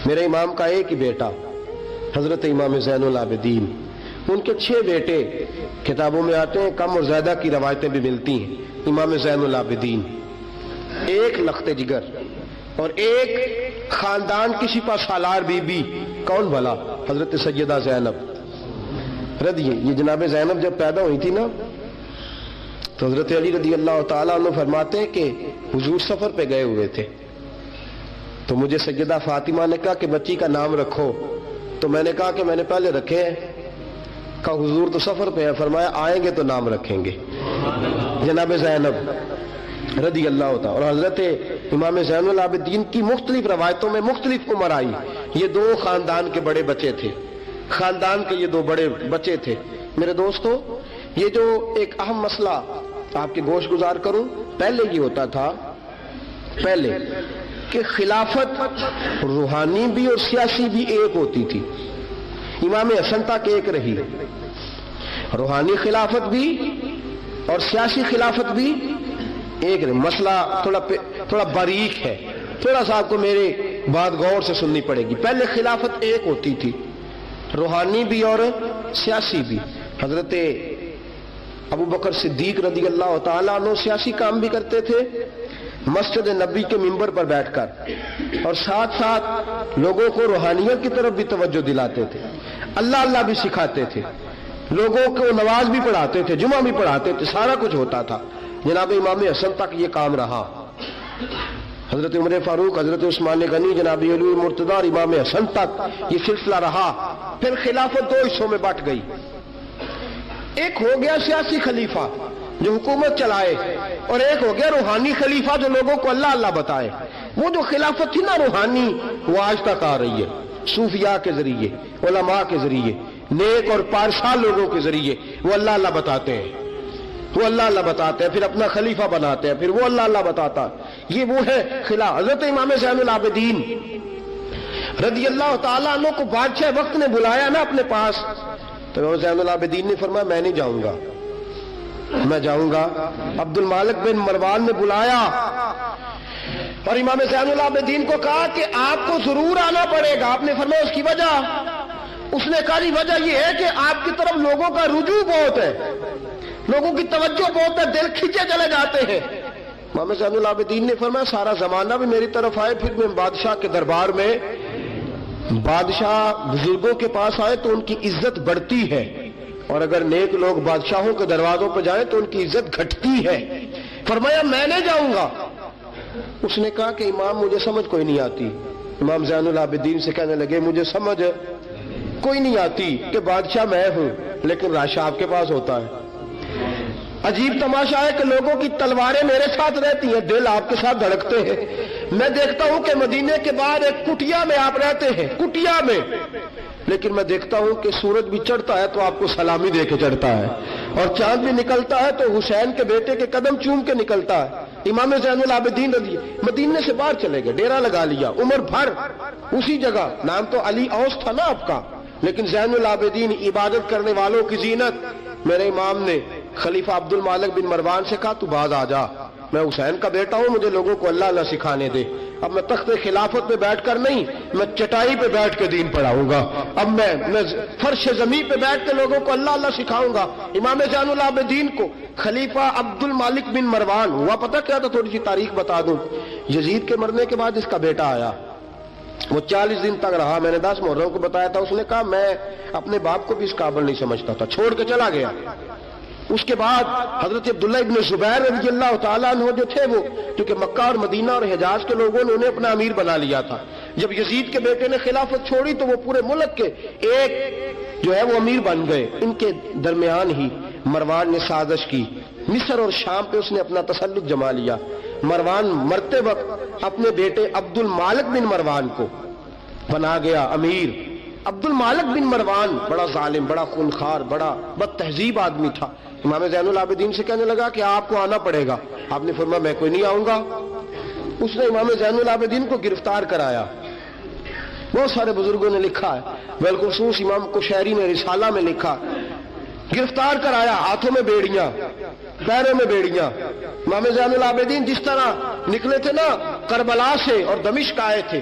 میرے امام کا ایک ہی بیٹا حضرت امام زین العابدین، ان کے 6 بیٹے کتابوں میں آتے ہیں، کم اور زیادہ کی روایتیں بھی ملتی ہیں۔ امام زین العابدین ایک لخت جگر اور ایک خاندان کی سپہ سالار بی بی، کون بھلا؟ حضرت سیدہ زینب یہ جناب زینب جب پیدا ہوئی تھی نا تو حضرت علی رضی اللہ تعالیٰ عنہ فرماتے ہیں کہ حضور سفر پہ گئے ہوئے تھے، تو مجھے سیدہ فاطمہ نے کہا کہ بچی کا نام رکھو، تو میں نے کہا کہ میں نے پہلے رکھے ہیں۔ کہا حضور تو سفر پہ ہے، فرمایا آئیں گے تو نام رکھیں گے۔ جناب زینب رضی اللہ تعالیٰ اور حضرت امام زین العابدین کی مختلف روایتوں میں مختلف عمر آئی۔ یہ 2 خاندان کے بڑے بچے تھے، خاندان کے یہ 2 بڑے بچے تھے۔ میرے دوستو، یہ جو ایک اہم مسئلہ آپ کے گوش گزار کروں، پہلے یہ ہوتا تھا پہلے کہ خلافت روحانی بھی اور سیاسی بھی ایک ہوتی تھی۔ امام حسن تک ایک رہی، روحانی خلافت بھی اور سیاسی خلافت بھی ایک رہی۔ مسئلہ تھوڑا باریک ہے، تھوڑا سا آپ کو میرے بات غور سے سننی پڑے گی۔ پہلے خلافت ایک ہوتی تھی، روحانی بھی اور سیاسی بھی۔ حضرت ابو بکر صدیق رضی اللہ تعالیٰ عنہ سیاسی کام بھی کرتے تھے مسجد نبی کے منبر پر بیٹھ کر، اور ساتھ ساتھ لوگوں کو روحانیت کی طرف بھی توجہ دلاتے تھے، اللہ بھی سکھاتے تھے، لوگوں کو نماز بھی پڑھاتے تھے، جمعہ بھی پڑھاتے تھے، سارا کچھ ہوتا تھا۔ جناب امام حسن تک یہ کام رہا، حضرت عمر فاروق، حضرت عثمان غنی، جناب علی مرتضیٰ اور امام حسن تک یہ سلسلہ رہا۔ پھر خلافت 2 حصوں میں بٹ گئی، ایک ہو گیا سیاسی خلیفہ جو حکومت چلائے، اور ایک ہو گیا روحانی خلیفہ جو لوگوں کو اللہ بتائے۔ وہ جو خلافت تھی نا روحانی، وہ آج تک آ رہی ہے، صوفیاء کے ذریعے، علماء کے ذریعے، نیک اور پارسا لوگوں کے ذریعے وہ اللہ بتاتے ہیں، وہ اللہ بتاتے ہیں، پھر اپنا خلیفہ بناتے ہیں، پھر وہ اللہ بتاتا ہے۔ یہ وہ ہے خلا۔ حضرت امام زین العابدین رضی اللہ تعالیٰ عنہ کو بادشاہ وقت نے بلایا نا اپنے پاس، تو امام زین العابدین نے فرمایا میں نہیں جاؤں گا، میں جاؤں گا۔ عبد المالک بن مروان نے بلایا اور امام زین العابدین کو کہا کہ آپ کو ضرور آنا پڑے گا۔ آپ نے فرمایا اس کی وجہ؟ اس نے کہا جی وجہ یہ ہے کہ آپ کی طرف لوگوں کا رجوع بہت ہے، لوگوں کی توجہ بہت ہے، دل کھینچے چلے جاتے ہیں۔ امام زین العابدین نے فرمایا سارا زمانہ بھی میری طرف آئے، پھر میں بادشاہ کے دربار میں، بادشاہ بزرگوں کے پاس آئے تو ان کی عزت بڑھتی ہے، اور اگر نیک لوگ بادشاہوں کے دروازوں پہ جائیں تو ان کی عزت گھٹتی ہے۔ فرمایا میں نہیں جاؤں گا۔ اس نے کہا کہ امام مجھے سمجھ کوئی نہیں آتی۔ امام زین العابدین سے کہنے لگے مجھے سمجھ کوئی نہیں آتی کہ بادشاہ میں ہوں لیکن راشا آپ کے پاس ہوتا ہے۔ عجیب تماشا ہے کہ لوگوں کی تلواریں میرے ساتھ رہتی ہیں، دل آپ کے ساتھ دھڑکتے ہیں۔ میں دیکھتا ہوں کہ مدینے کے بعد ایک کٹیا میں آپ رہتے ہیں، کٹیا میں، لیکن میں دیکھتا ہوں کہ سورج بھی چڑھتا ہے تو آپ کو سلامی دے کے چڑھتا ہے، اور چاند بھی نکلتا ہے تو حسین کے بیٹے کے قدم چوم کے نکلتا ہے۔ امام زین العابدین مدینے سے باہر چلے گئے، ڈیرا لگا لیا، عمر بھر اسی جگہ، نام تو علی اوس تھا نا آپ کا، لیکن زین العابدین عبادت کرنے والوں کی زینت۔ میرے امام نے خلیفہ عبد المالک بن مروان سے کہا تو باز آ جا، میں حسین کا بیٹا ہوں، مجھے لوگوں کو اللہ سکھانے دے۔ اب میں تخت خلافت پہ بیٹھ کر نہیں، میں چٹائی پہ بیٹھ کے دین پڑھاؤں گا، اب میں فرش زمین پہ بیٹھ کے لوگوں کو اللہ سکھاؤں گا۔ امام زین العابدین کو خلیفہ عبد المالک بن مروان ہوا پتہ کیا تھا؟ تھوڑی سی تاریخ بتا دوں۔ یزید کے مرنے کے بعد اس کا بیٹا آیا، وہ 40 دن تک رہا، میں نے 10 محرم کو بتایا تھا۔ اس نے کہا میں اپنے باپ کو بھی اس قابل نہیں سمجھتا تھا، چھوڑ کے چلا گیا۔ اس کے بعد حضرت عبداللہ ابن زبیر رضی اللہ تعالیٰ عنہ جو تھے، وہ کیونکہ مکہ اور مدینہ اور حجاز کے لوگوں نے انہیں اپنا امیر بنا لیا تھا، جب یزید کے بیٹے نے خلافت چھوڑی تو وہ پورے ملک کے ایک جو ہے وہ امیر بن گئے۔ ان کے درمیان ہی مروان نے سازش کی، مصر اور شام پہ اس نے اپنا تسلط جما لیا۔ مروان مرتے وقت اپنے بیٹے عبد المالک بن مروان کو بنا گیا امیر۔ عبد المالک بن مروان بڑا ظالم، بڑا خونخوار، بڑا بد تہذیب آدمی تھا۔ امام زین العابدین سے کہنے لگا کہ آپ کو آنا پڑے گا۔ آپ نے فرمایا میں کوئی نہیں آؤں گا۔ اس نے امام زین العابدین کو گرفتار کرایا۔ بہت سارے بزرگوں نے لکھا ہے، بالخصوص امام کشیری نے رسالہ میں لکھا، گرفتار کرایا، ہاتھوں میں بیڑیاں، پیروں میں بیڑیاں۔ امام زین العابدین جس طرح نکلے تھے نا کربلا سے اور دمشق آئے تھے،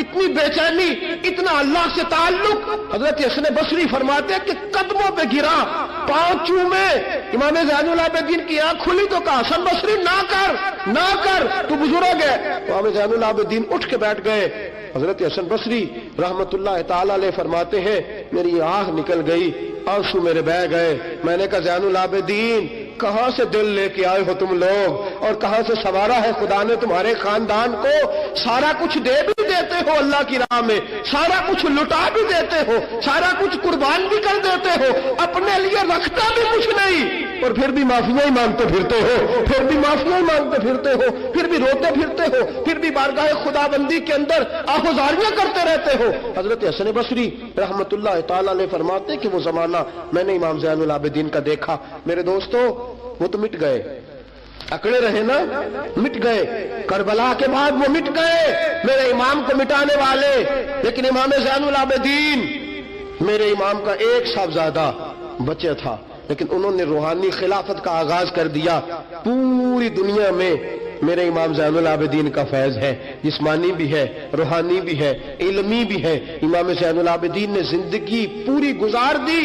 اتنی بے چینی، اتنا اللہ سے تعلق. حضرت حسن بصری فرماتے کہ قدموں پہ گرا، پاؤں چومے. امام زین العابدین کی آنکھ کھلی تو کہا حسن بصری نہ کر تو بزرگ ہے. امام زین العابدین اٹھ کے بیٹھ گئے. حضرت حسن بصری رحمت اللہ تعالی علیہ فرماتے ہیں میری آنکھ نکل گئی، آنسو میرے بہہ گئے. میں نے کہا زین العابدین کہاں سے دل لے کے آئے ہو تم لوگ، اور کہاں سے سنوارا ہے خدا نے تمہارے خاندان کو. سارا کچھ دے بھی دیتے ہو اللہ کی راہ میں، سارا کچھ لٹا بھی دیتے ہو، سارا کچھ قربان بھی کر دیتے ہو، اپنے لیے رکھتا بھی کچھ نہیں، اور پھر بھی معافیاں ہی مانگتے پھرتے ہو، پھر بھی معافیاں ہی مانگتے پھرتے ہو، پھر بھی روتے پھرتے ہو، پھر بھی بارگاہ خدا بندی کے اندر آہوزاریاں کرتے رہتے ہو. حضرت حسن بصری رحمت اللہ تعالی علیہ فرماتے کہ وہ زمانہ میں نے امام زین العابدین کا دیکھا. میرے دوستو وہ تو مٹ گئے، اکڑے رہے نا، مٹ گئے. کربلا کے بعد وہ مٹ گئے، میرے امام کو مٹانے والے. لیکن امام زین العابدین میرے امام کا ایک صاحبزادہ بچہ تھا، لیکن انہوں نے روحانی خلافت کا آغاز کر دیا. پوری دنیا میں میرے امام زین العابدین کا فیض ہے، جسمانی بھی ہے، روحانی بھی ہے، علمی بھی ہے. امام زین العابدین نے زندگی پوری گزار دی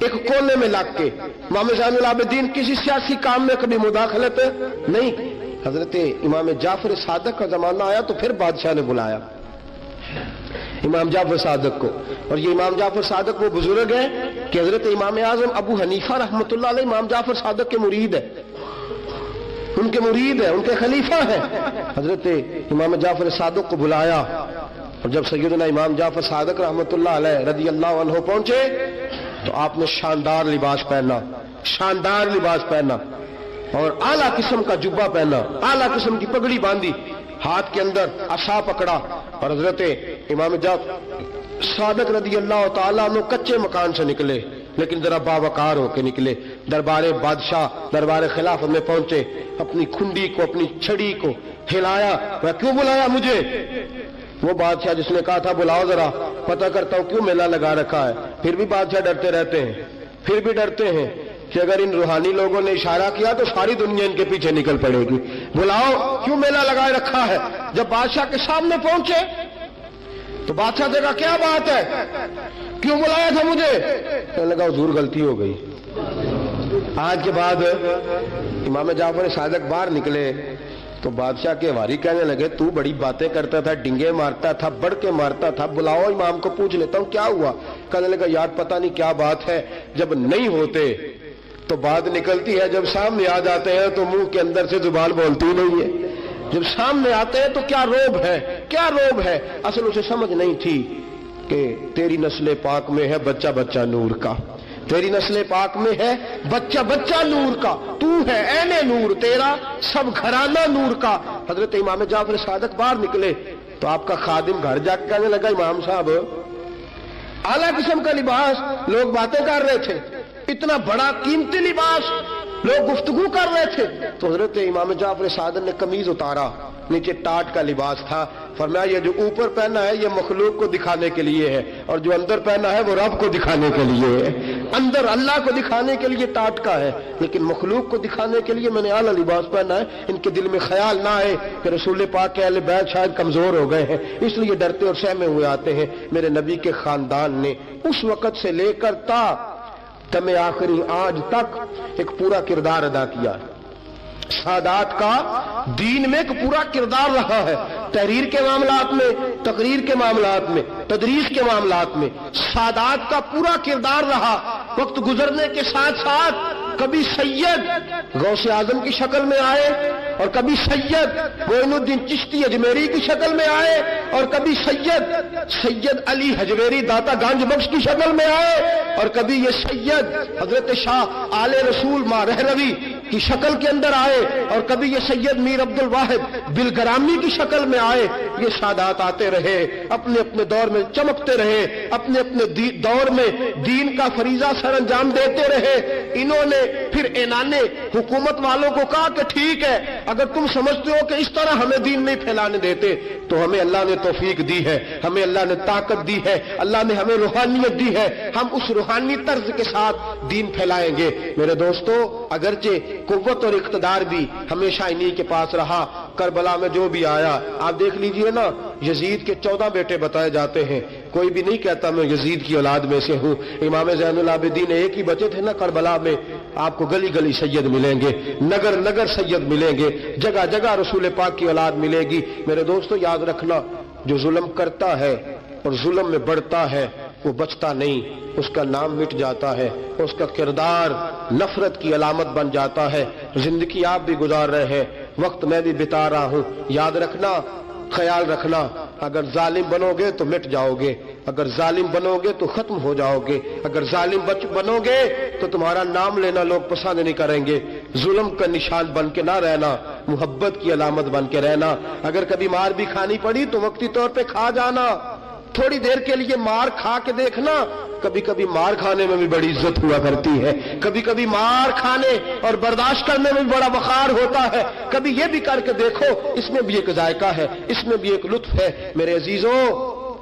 ایک کونے میں لگ کے. امام زین العابدین کسی سیاسی کام میں کبھی مداخلت نہیں. حضرت امام جعفر صادق کا زمانہ آیا تو پھر بادشاہ نے بلایا امام جعفر صادق کو. اور یہ امام جعفر صادق وہ بزرگ ہے کہ حضرت امام اعظم ابو حنیفہ رحمۃ اللہ علیہ امام جعفر صادق کے مرید ہے، ان کے مرید ہے، ان کے خلیفہ ہیں. حضرت امام جعفر صادق کو بلایا، اور جب سیدنا امام جعفر صادق رحمۃ اللہ علیہ رضی اللہ عنہ پہنچے تو آپ نے شاندار لباس پہنا اور اعلیٰ قسم کا جبہ پہنا، اعلیٰ قسم کی پگڑی باندھی، ہاتھ کے اندر عصا پکڑا. اور حضرت امام جعفر صادق رضی اللہ تعالیٰ عنہ کچے مکان سے نکلے، لیکن ذرا باوقار ہو کے نکلے. دربار بادشاہ، دربار خلافت میں پہنچے، اپنی کھنڈی کو، اپنی چھڑی کو ہلایا. میں کیوں بلایا مجھے؟ وہ بادشاہ جس نے کہا تھا بلاؤ ذرا پتہ کرتا ہوں کیوں میلہ لگا رکھا ہے. پھر بھی بادشاہ ڈرتے رہتے ہیں، پھر بھی ڈرتے ہیں کہ اگر ان روحانی لوگوں نے اشارہ کیا تو ساری دنیا ان کے پیچھے نکل پڑے گی. بلاؤ کیوں میلہ لگائے رکھا ہے. جب بادشاہ کے سامنے پہنچے تو بادشاہ سے کہا کیا بات ہے، کیوں بلایا تھا مجھے؟ کہنے لگا حضور غلطی ہو گئی. آج کے بعد امام جعفر صادق باہر نکلے تو بادشاہ کے واری کہنے لگے تو بڑی باتیں کرتا تھا، ڈنگے مارتا تھا، بڑھ کے مارتا تھا، بلاؤ امام کو پوچھ لیتا ہوں کیا ہوا. کہنے لگا یار پتہ نہیں کیا بات ہے، جب نہیں ہوتے تو بات نکلتی ہے، جب سامنے آ جاتے ہیں تو منہ کے اندر سے زبان بولتی نہیں ہے. جب سامنے آتے ہیں تو کیا روب ہے، کیا روب ہے. اصل اسے سمجھ نہیں تھی کہ تیری نسل پاک میں ہے بچہ بچہ نور کا، تیری نسل پاک میں ہے بچہ بچہ نور کا، تو ہے عین نور، تیرا سب گھرانہ نور کا. حضرت امام جعفر صادق باہر نکلے تو آپ کا خادم گھر جا کے کہنے لگا امام صاحب اعلیٰ قسم کا لباس، لوگ باتیں کر رہے تھے، اتنا بڑا قیمتی لباس، لوگ گفتگو کر رہے تھے. تو حضرت امام جعفر صادق نے قمیض اتارا، نیچے ٹاٹ کا لباس تھا. فرمایا یہ جو اوپر پہنا ہے یہ مخلوق کو دکھانے کے لیے ہے، اور جو اندر پہنا ہے وہ رب کو دکھانے کے لیے ہے. اندر اللہ کو دکھانے کے لیے ٹاٹ کا ہے، لیکن مخلوق کو دکھانے کے لیے میں نے اعلیٰ لباس پہنا ہے. ان کے دل میں خیال نہ آئے کہ رسول پاک کے اہل بیت شاید کمزور ہو گئے ہیں، اس لیے ڈرتے اور سہمے ہوئے آتے ہیں. میرے نبی کے خاندان نے اس وقت سے لے کر تا دم آخری آج تک ایک پورا کردار ادا کیا. سادات کا دین میں ایک پورا کردار رہا ہے. تحریر کے معاملات میں، تقریر کے معاملات میں، تدریس کے معاملات میں سادات کا پورا کردار رہا. وقت گزرنے کے ساتھ ساتھ کبھی سید غوث اعظم کی شکل میں آئے، اور کبھی سید معین الدین چشتی اجمیری کی شکل میں آئے، اور کبھی سید علی حجویری داتا گنج بخش کی شکل میں آئے، اور کبھی یہ سید حضرت شاہ آل رسول ماں رہروی کی شکل کے اندر آئے، اور کبھی یہ سید میر عبد الواحد بلگرامی کی شکل میں آئے. یہ سادات آتے رہے، اپنے اپنے دور میں چمکتے رہے، اپنے اپنے دور میں دین کا فریضہ سر انجام دیتے رہے. انہوں نے پھر اعلان حکومت والوں کو کہا کہ ٹھیک ہے، اگر تم سمجھتے ہو کہ اس طرح ہمیں دین نہیں پھیلانے دیتے تو ہمیں اللہ نے توفیق دی ہے، ہمیں اللہ نے طاقت دی ہے، اللہ نے ہمیں روحانیت دی ہے، ہم اس روحانی طرز کے ساتھ دین پھیلائیں گے. میرے دوستو اگرچہ قوت اور اقتدار بھی ہمیشہ انہی کے پاس رہا، کربلا میں جو بھی آیا, آپ دیکھ لیجئے نا, یزید کے 14 بیٹے بتائے جاتے ہیں, کوئی بھی نہیں کہتا میں یزید کی اولاد میں سے ہوں. امام زین العابدین ایک ہی بچے تھے نا کربلا میں. آپ کو گلی گلی سید ملیں گے, نگر نگر سید ملیں گے, جگہ جگہ رسول پاک کی اولاد ملے گی. میرے دوستو یاد رکھنا, جو ظلم کرتا ہے اور ظلم میں بڑھتا ہے وہ بچتا نہیں, اس کا نام مٹ جاتا ہے, اس کا کردار نفرت کی علامت بن جاتا ہے. زندگی آپ بھی گزار رہے ہیں, وقت میں بھی بتا رہا ہوں. یاد رکھنا, خیال رکھنا, اگر ظالم بنو گے تو مٹ جاؤ گے, اگر ظالم بنو گے تو ختم ہو جاؤ گے, اگر ظالم بنو گے تو تمہارا نام لینا لوگ پسند نہیں کریں گے. ظلم کا نشان بن کے نہ رہنا, محبت کی علامت بن کے رہنا. اگر کبھی مار بھی کھانی پڑی تو وقتی طور پہ کھا جانا, تھوڑی دیر کے لیے مار کھا کے دیکھنا. کبھی کبھی مار کھانے میں بھی بڑی عزت ہوا کرتی ہے, کبھی کبھی مار کھانے اور برداشت کرنے میں بھی بڑا وقار ہوتا ہے. کبھی یہ بھی کر کے دیکھو, اس میں بھی ایک ذائقہ ہے, اس میں بھی ایک لطف ہے. میرے عزیزوں,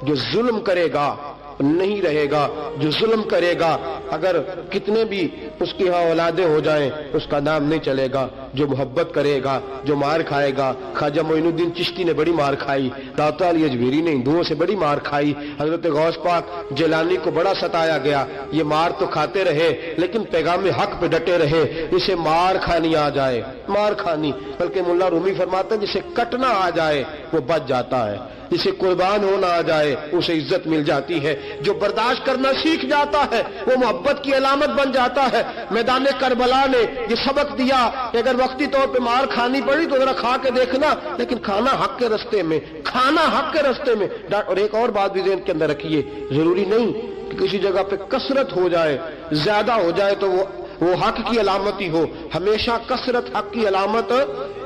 جو ظلم کرے گا نہیں رہے گا, جو ظلم کرے گا اگر کتنے بھی اس کی ہاں اولادیں ہو جائیں اس کا نام نہیں چلے گا. جو محبت کرے گا, جو مار کھائے گا, خواجہ معین الدین چشتی نے بڑی مار کھائی, داتا علی اجمیری نے ہندوؤں سے بڑی مار کھائی, حضرت غوث پاک جیلانی کو بڑا ستایا گیا. یہ مار تو کھاتے رہے لیکن پیغام حق پہ ڈٹے رہے. اسے مار کھانی آ جائے, مار کھانی, بلکہ ملا رومی فرماتا ہے جسے کٹنا آ جائے وہ بچ جاتا ہے, جسے قربان ہونا آ جائے اسے عزت مل جاتی ہے. جو برداشت کرنا سیکھ جاتا ہے وہ محبت کی علامت بن جاتا ہے. میدان کربلا نے یہ سبق دیا کہ اگر وقتی طور پہ مار کھانی پڑی تو ذرا کھا کے دیکھنا, لیکن کھانا حق کے رستے میں, کھانا حق کے رستے میں. اور ایک اور بات بھی ذہن کے اندر رکھیے, ضروری نہیں کہ کسی جگہ پہ کثرت ہو جائے, زیادہ ہو جائے تو وہ حق کی علامت ہی ہو. ہمیشہ کثرت حق کی علامت,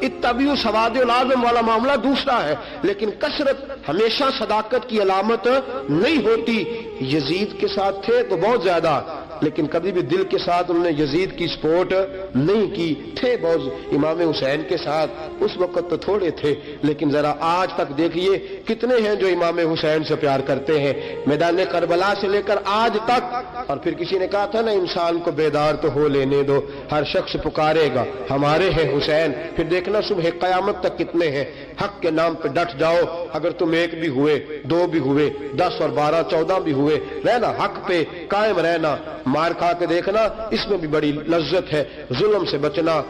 اتبعوا سواد العظم والا معاملہ دوسرا ہے, لیکن کثرت ہمیشہ صداقت کی علامت نہیں ہوتی. یزید کے ساتھ تھے تو بہت زیادہ, لیکن کبھی بھی دل کے ساتھ انہوں نے یزید کی سپورٹ نہیں کی. تھے بہت امام حسین کے ساتھ, اس وقت تو تھوڑے تھے, لیکن ذرا آج تک دیکھیے کتنے ہیں جو امام حسین سے پیار کرتے ہیں, میدان کربلا سے لے کر آج تک. اور پھر کسی نے کہا تھا نا, انسان کو بیدار تو ہو لینے دو, ہر شخص پکارے گا ہمارے ہیں حسین. پھر دیکھنا صبح قیامت تک کتنے ہیں. حق کے نام پہ ڈٹ جاؤ, اگر تم 1 بھی ہوئے, 2 بھی ہوئے, 10 اور 12, 14 بھی ہوئے, رہنا حق پہ قائم رہنا. مار کھا کے دیکھنا, اس میں بھی بڑی لذت ہے. ظلم سے بچنا,